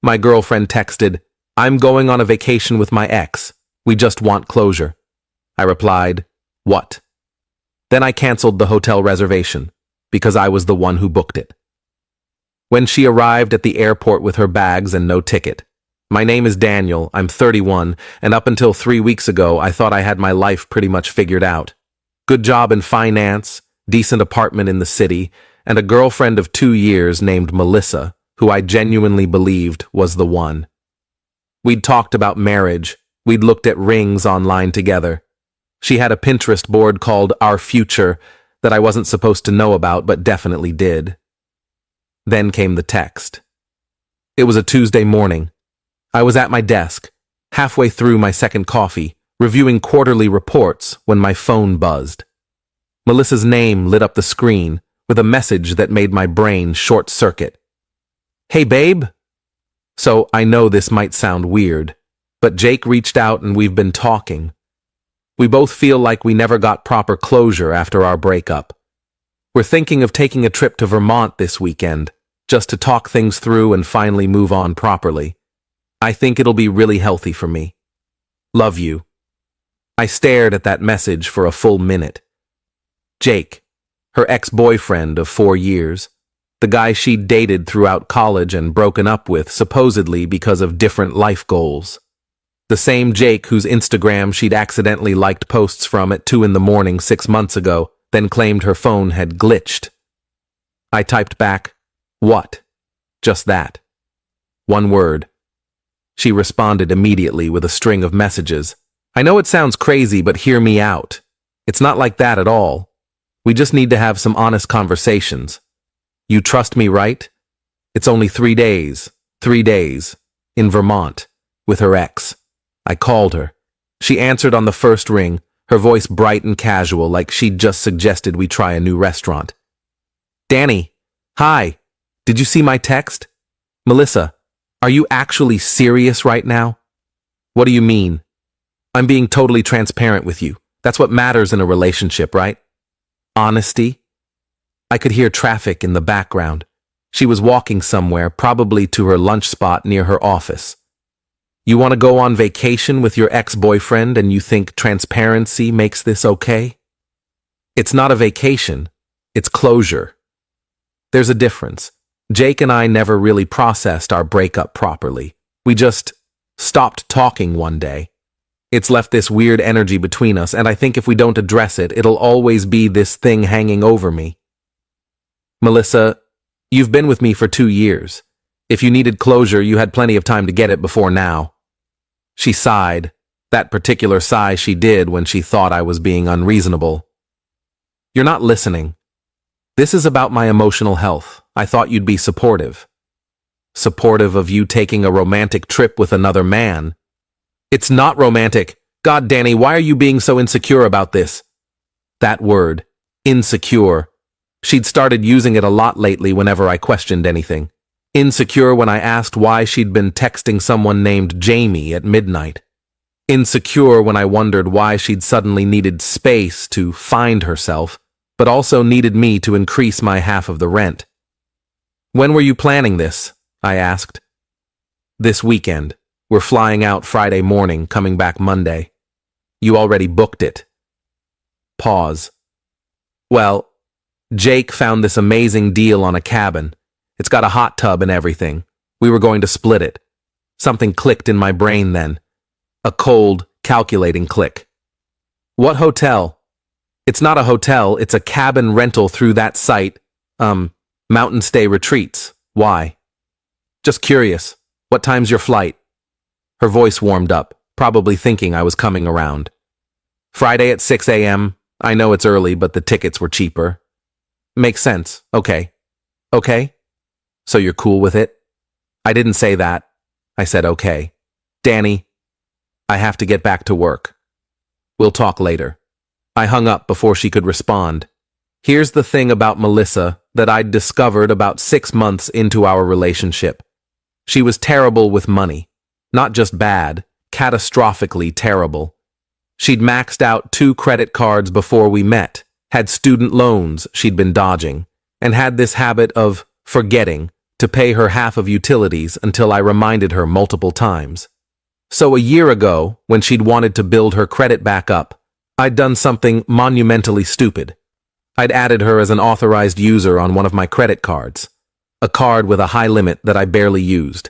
My girlfriend texted, "I'm going on a vacation with my ex. We just want closure." I replied, "What?" Then I canceled the hotel reservation, because I was the one who booked it. When she arrived at the airport with her bags and no ticket, "My name is Daniel, I'm 31, and up until 3 weeks ago I thought I had my life pretty much figured out. Good job in finance, decent apartment in the city, and a girlfriend of 2 years named Melissa, who I genuinely believed was the one. We'd talked about marriage, we'd looked at rings online together. She had a Pinterest board called Our Future that I wasn't supposed to know about but definitely did." Then came the text. It was a Tuesday morning. I was at my desk, halfway through my second coffee, reviewing quarterly reports when my phone buzzed. Melissa's name lit up the screen with a message that made my brain short-circuit. "Hey, babe." So I know this might sound weird, but Jake reached out and we've been talking. We both feel like we never got proper closure after our breakup. We're thinking of taking a trip to Vermont this weekend, just to talk things through and finally move on properly. I think it'll be really healthy for me. Love you. I stared at that message for a full minute. Jake, her ex-boyfriend of 4 years, the guy she'd dated throughout college and broken up with supposedly because of different life goals. The same Jake whose Instagram she'd accidentally liked posts from at 2 in the morning 6 months ago, then claimed her phone had glitched. I typed back, "What?" Just that. One word. She responded immediately with a string of messages. "I know it sounds crazy, but hear me out. It's not like that at all. We just need to have some honest conversations. You trust me, right? It's only 3 days, in Vermont, with her ex." I called her. She answered on the first ring, her voice bright and casual like she'd just suggested we try a new restaurant. "Danny, hi. Did you see my text? Melissa, are you actually serious right now?" "What do you mean?" "I'm being totally transparent with you. That's what matters in a relationship, right?" "Honesty?" I could hear traffic in the background. She was walking somewhere, probably to her lunch spot near her office. "You want to go on vacation with your ex-boyfriend and you think transparency makes this okay?" "It's not a vacation. It's closure." There's a difference. Jake and I never really processed our breakup properly. We just stopped talking one day. It's left this weird energy between us, and I think if we don't address it, it'll always be this thing hanging over me. "Melissa, you've been with me for 2 years. If you needed closure, you had plenty of time to get it before now." She sighed, that particular sigh she did when she thought I was being unreasonable. "You're not listening. This is about my emotional health. I thought you'd be supportive." "Supportive of you taking a romantic trip with another man?" "It's not romantic. God, Danny, why are you being so insecure about this?" That word, insecure. She'd started using it a lot lately whenever I questioned anything. Insecure when I asked why she'd been texting someone named Jamie at midnight. Insecure when I wondered why she'd suddenly needed space to find herself, but also needed me to increase my half of the rent. "When were you planning this?" I asked. "This weekend. We're flying out Friday morning, coming back Monday." "You already booked it." Pause. "Well, Jake found this amazing deal on a cabin. It's got a hot tub and everything. We were going to split it." Something clicked in my brain then. A cold, calculating click. "What hotel?" "It's not a hotel, it's a cabin rental through that site. Mountain Stay Retreats. Why?" "Just curious. What time's your flight?" Her voice warmed up, probably thinking I was coming around. "Friday at 6 a.m. I know it's early, but the tickets were cheaper." "Makes sense. Okay." "Okay? So you're cool with it?" "I didn't say that. I said okay. Danny, I have to get back to work. We'll talk later." I hung up before she could respond. Here's the thing about Melissa that I'd discovered about 6 months into our relationship. She was terrible with money. Not just bad, catastrophically terrible. She'd maxed out 2 credit cards before we met, had student loans she'd been dodging, and had this habit of forgetting, to pay her half of utilities until I reminded her multiple times. So a year ago, when she'd wanted to build her credit back up, I'd done something monumentally stupid. I'd added her as an authorized user on one of my credit cards, a card with a high limit that I barely used.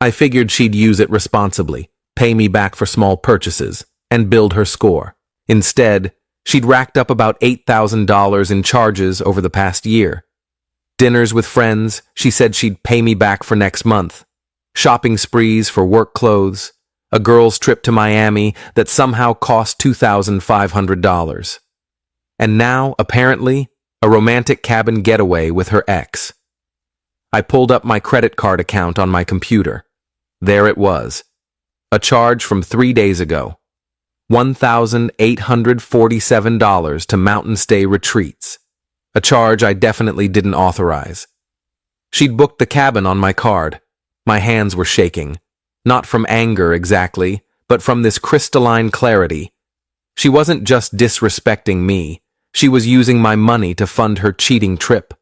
I figured she'd use it responsibly, pay me back for small purchases, and build her score. Instead, she'd racked up about $8,000 in charges over the past year. Dinners with friends, she said she'd pay me back for next month. Shopping sprees for work clothes. A girl's trip to Miami that somehow cost $2,500. And now, apparently, a romantic cabin getaway with her ex. I pulled up my credit card account on my computer. There it was. A charge from 3 days ago. $1,847 to Mountain Stay Retreats. A charge I definitely didn't authorize. She'd booked the cabin on my card. My hands were shaking. Not from anger exactly, but from this crystalline clarity. She wasn't just disrespecting me. She was using my money to fund her cheating trip.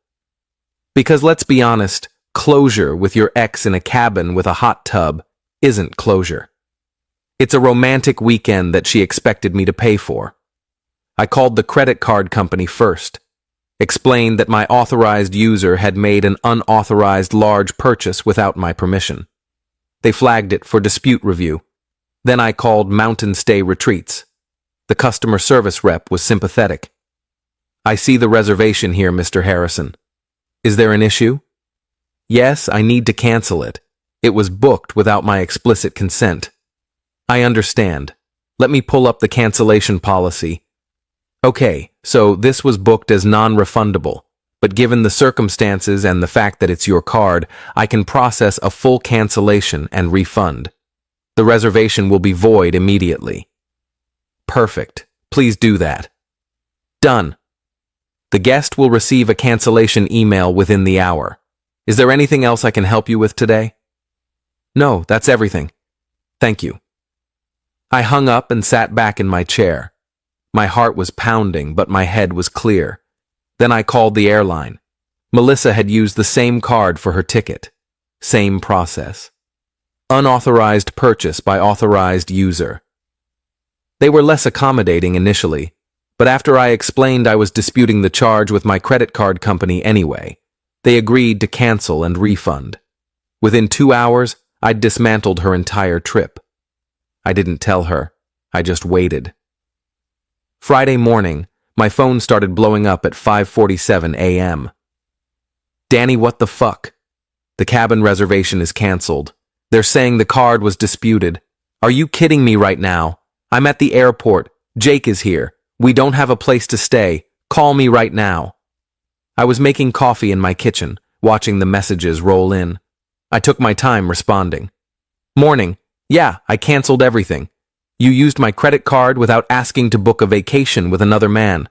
Because let's be honest, closure with your ex in a cabin with a hot tub isn't closure. It's a romantic weekend that she expected me to pay for. I called the credit card company first. Explained that my authorized user had made an unauthorized large purchase without my permission. They flagged it for dispute review. Then I called Mountain Stay Retreats. The customer service rep was sympathetic. I see the reservation here, Mr. Harrison. Is there an issue? Yes, I need to cancel it. It was booked without my explicit consent. I understand. Let me pull up the cancellation policy. Okay, so this was booked as non-refundable, but given the circumstances and the fact that it's your card, I can process a full cancellation and refund. The reservation will be void immediately. Perfect. Please do that. Done. The guest will receive a cancellation email within the hour. Is there anything else I can help you with today? No, that's everything. Thank you. I hung up and sat back in my chair. My heart was pounding, but my head was clear. Then I called the airline. Melissa had used the same card for her ticket. Same process. Unauthorized purchase by authorized user. They were less accommodating initially, but after I explained I was disputing the charge with my credit card company anyway, they agreed to cancel and refund. Within 2 hours, I'd dismantled her entire trip. I didn't tell her. I just waited. Friday morning, my phone started blowing up at 5:47 a.m. Danny, what the fuck? The cabin reservation is canceled. They're saying the card was disputed. Are you kidding me right now? I'm at the airport. Jake is here. We don't have a place to stay. Call me right now. I was making coffee in my kitchen, watching the messages roll in. I took my time responding. Morning. Yeah, I canceled everything. You used my credit card without asking to book a vacation with another man.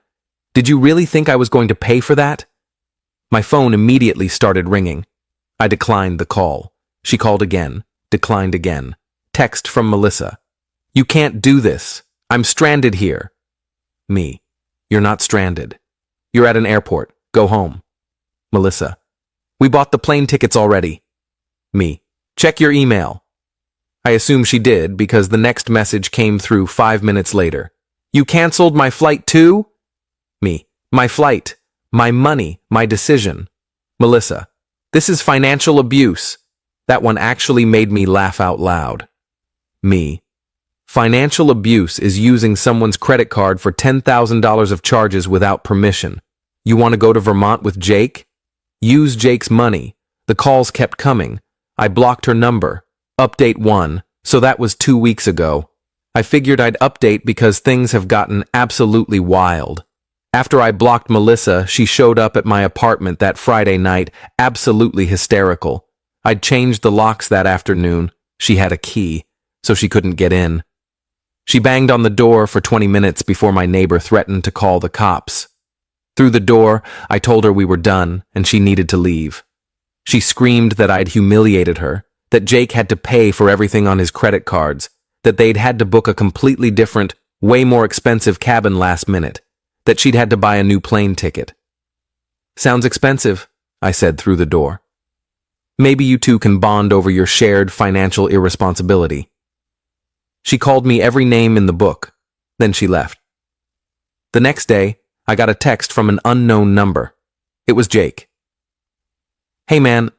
Did you really think I was going to pay for that? My phone immediately started ringing. I declined the call. She called again, declined again. Text from Melissa. You can't do this. I'm stranded here. Me. You're not stranded. You're at an airport. Go home. Melissa. We bought the plane tickets already. Me. Check your email. I assume she did because the next message came through 5 minutes later. You canceled my flight too? Me. My flight. My money. My decision. Melissa. This is financial abuse. That one actually made me laugh out loud. Me. Financial abuse is using someone's credit card for $10,000 of charges without permission. You want to go to Vermont with Jake? Use Jake's money. The calls kept coming. I blocked her number. Update 1, so that was 2 weeks ago. I figured I'd update because things have gotten absolutely wild. After I blocked Melissa, she showed up at my apartment that Friday night, absolutely hysterical. I'd changed the locks that afternoon. She had a key, so she couldn't get in. She banged on the door for 20 minutes before my neighbor threatened to call the cops. Through the door, I told her we were done and she needed to leave. She screamed that I'd humiliated her, that Jake had to pay for everything on his credit cards, that they'd had to book a completely different, way more expensive cabin last minute, that she'd had to buy a new plane ticket. Sounds expensive, I said through the door. Maybe you two can bond over your shared financial irresponsibility. She called me every name in the book, then she left. The next day, I got a text from an unknown number. It was Jake. Hey man,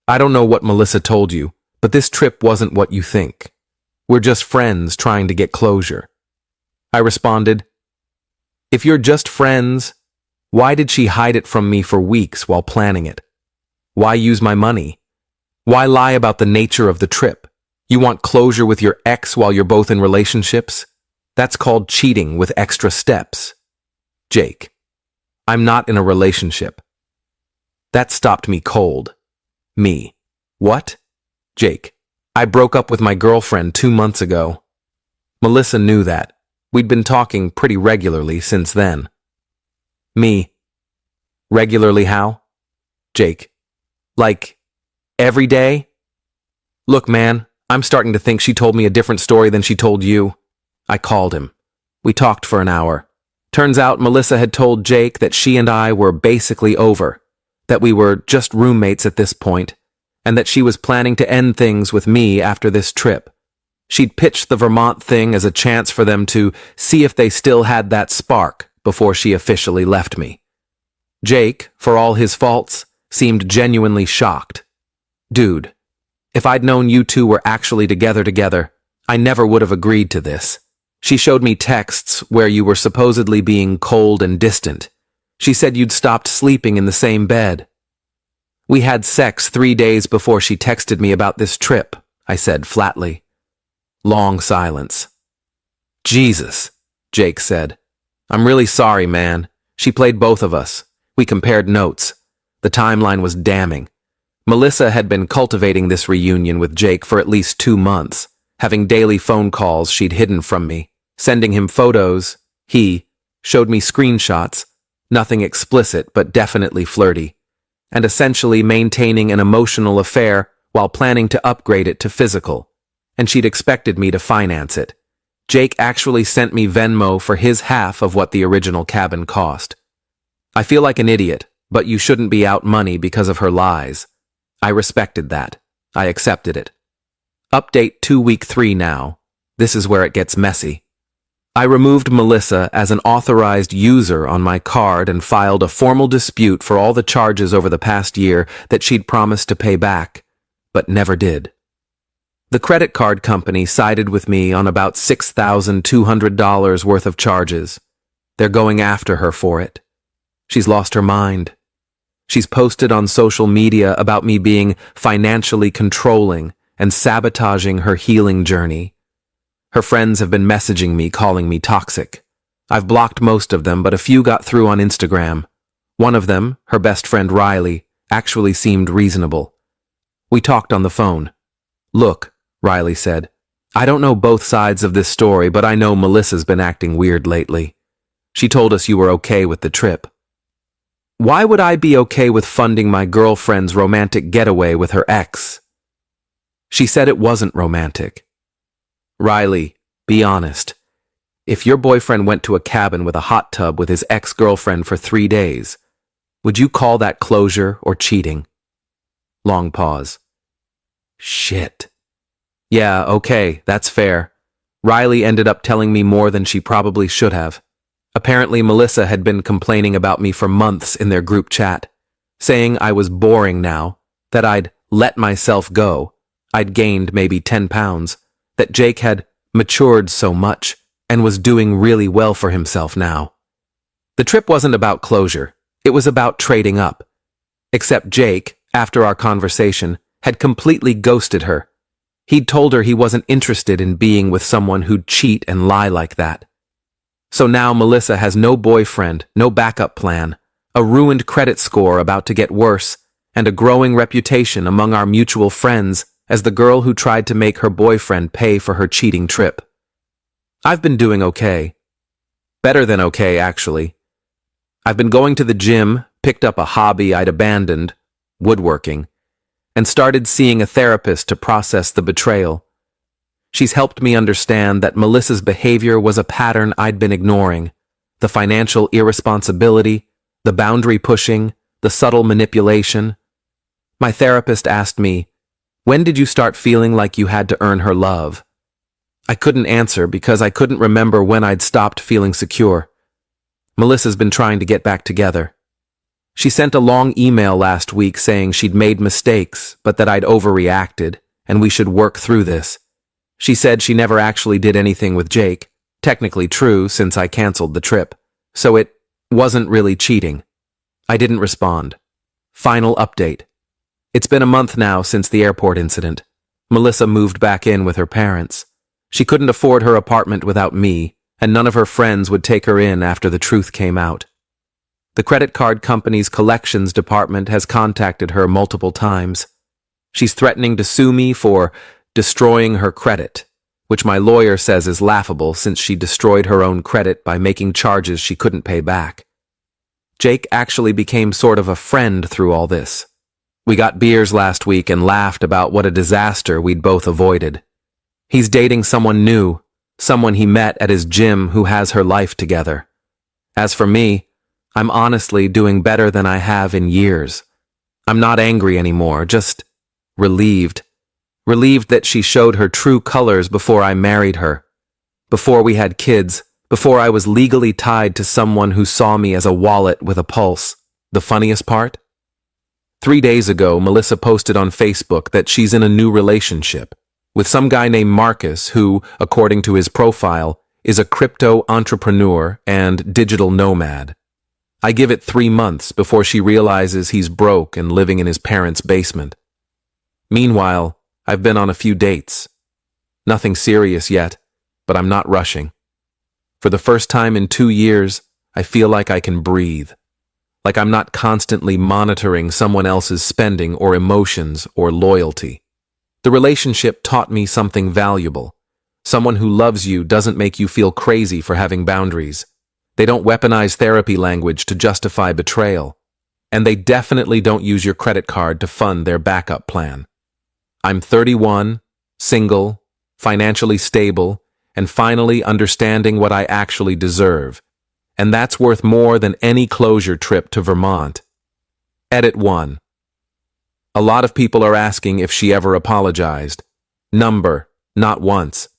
I don't know what Melissa told you, but this trip wasn't what you think. We're just friends trying to get closure. I responded, if you're just friends, why did she hide it from me for weeks while planning it? Why use my money? Why lie about the nature of the trip? You want closure with your ex while you're both in relationships? That's called cheating with extra steps. Jake, I'm not in a relationship. That stopped me cold. Me. What? Jake, I broke up with my girlfriend 2 months ago. Melissa knew that. We'd been talking pretty regularly since then. Me. Regularly how? Jake. Like, every day? Look, man, I'm starting to think she told me a different story than she told you. I called him. We talked for an hour. Turns out Melissa had told Jake that she and I were basically over, that we were just roommates at this point, and that she was planning to end things with me after this trip. She'd pitched the Vermont thing as a chance for them to see if they still had that spark before she officially left me. Jake, for all his faults, seemed genuinely shocked. Dude, if I'd known you two were actually together, I never would have agreed to this. She showed me texts where you were supposedly being cold and distant. She said you'd stopped sleeping in the same bed. We had sex 3 days before she texted me about this trip, I said flatly. Long silence. Jesus, Jake said. I'm really sorry, man. She played both of us. We compared notes. The timeline was damning. Melissa had been cultivating this reunion with Jake for at least 2 months, having daily phone calls she'd hidden from me, sending him photos. He showed me screenshots, nothing explicit but definitely flirty, and essentially maintaining an emotional affair while planning to upgrade it to physical, and she'd expected me to finance it. Jake actually sent me Venmo for his half of what the original cabin cost. I feel like an idiot, but you shouldn't be out money because of her lies. I respected that. I accepted it. Update to week 3 now. This is where it gets messy. I removed Melissa as an authorized user on my card and filed a formal dispute for all the charges over the past year that she'd promised to pay back, but never did. The credit card company sided with me on about $6,200 worth of charges. They're going after her for it. She's lost her mind. She's posted on social media about me being financially controlling and sabotaging her healing journey. Her friends have been messaging me, calling me toxic. I've blocked most of them, but a few got through on Instagram. One of them, her best friend Riley, actually seemed reasonable. We talked on the phone. Look, Riley said, I don't know both sides of this story, but I know Melissa's been acting weird lately. She told us you were okay with the trip. Why would I be okay with funding my girlfriend's romantic getaway with her ex? She said it wasn't romantic. Riley, be honest. If your boyfriend went to a cabin with a hot tub with his ex-girlfriend for 3 days, would you call that closure or cheating? Long pause. Shit. Yeah, okay, that's fair. Riley ended up telling me more than she probably should have. Apparently, Melissa had been complaining about me for months in their group chat, saying I was boring now, that I'd let myself go, I'd gained maybe 10 pounds, that Jake had matured so much and was doing really well for himself now. The trip wasn't about closure, it was about trading up. Except Jake, after our conversation, had completely ghosted her. He'd told her he wasn't interested in being with someone who'd cheat and lie like that. So now Melissa has no boyfriend, no backup plan, a ruined credit score about to get worse, and a growing reputation among our mutual friends as the girl who tried to make her boyfriend pay for her cheating trip. I've been doing okay. Better than okay, actually. I've been going to the gym, picked up a hobby I'd abandoned, woodworking, and started seeing a therapist to process the betrayal. She's helped me understand that Melissa's behavior was a pattern I'd been ignoring. The financial irresponsibility, the boundary pushing, the subtle manipulation. My therapist asked me, "When did you start feeling like you had to earn her love?" I couldn't answer because I couldn't remember when I'd stopped feeling secure. Melissa's been trying to get back together. She sent a long email last week saying she'd made mistakes, but that I'd overreacted, and we should work through this. She said she never actually did anything with Jake, technically true since I canceled the trip, so it wasn't really cheating. I didn't respond. Final update. It's been a month now since the airport incident. Melissa moved back in with her parents. She couldn't afford her apartment without me, and none of her friends would take her in after the truth came out. The credit card company's collections department has contacted her multiple times. She's threatening to sue me for destroying her credit, which my lawyer says is laughable since she destroyed her own credit by making charges she couldn't pay back. Jake actually became sort of a friend through all this. We got beers last week and laughed about what a disaster we'd both avoided. He's dating someone new, someone he met at his gym who has her life together. As for me, I'm honestly doing better than I have in years. I'm not angry anymore, just relieved. Relieved that she showed her true colors before I married her, before we had kids, before I was legally tied to someone who saw me as a wallet with a pulse. The funniest part? 3 days ago, Melissa posted on Facebook that she's in a new relationship with some guy named Marcus who, according to his profile, is a crypto entrepreneur and digital nomad. I give it 3 months before she realizes he's broke and living in his parents' basement. Meanwhile, I've been on a few dates. Nothing serious yet, but I'm not rushing. For the first time in 2 years, I feel like I can breathe. Like I'm not constantly monitoring someone else's spending or emotions or loyalty. The relationship taught me something valuable. Someone who loves you doesn't make you feel crazy for having boundaries. They don't weaponize therapy language to justify betrayal. And they definitely don't use your credit card to fund their backup plan. I'm 31, single, financially stable, and finally understanding what I actually deserve. And that's worth more than any closure trip to Vermont. Edit 1. A lot of people are asking if she ever apologized. Number, not once.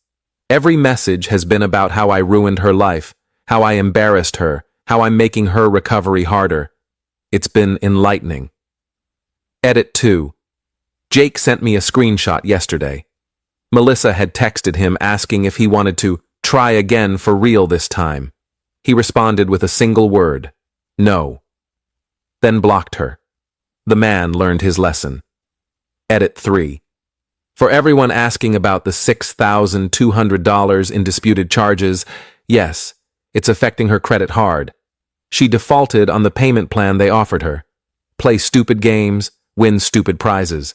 Every message has been about how I ruined her life, how I embarrassed her, how I'm making her recovery harder. It's been enlightening. Edit 2. Jake sent me a screenshot yesterday. Melissa had texted him asking if he wanted to try again for real this time. He responded with a single word, no. Then blocked her. The man learned his lesson. Edit 3. For everyone asking about the $6,200 in disputed charges, yes, it's affecting her credit hard. She defaulted on the payment plan they offered her. Play stupid games, win stupid prizes.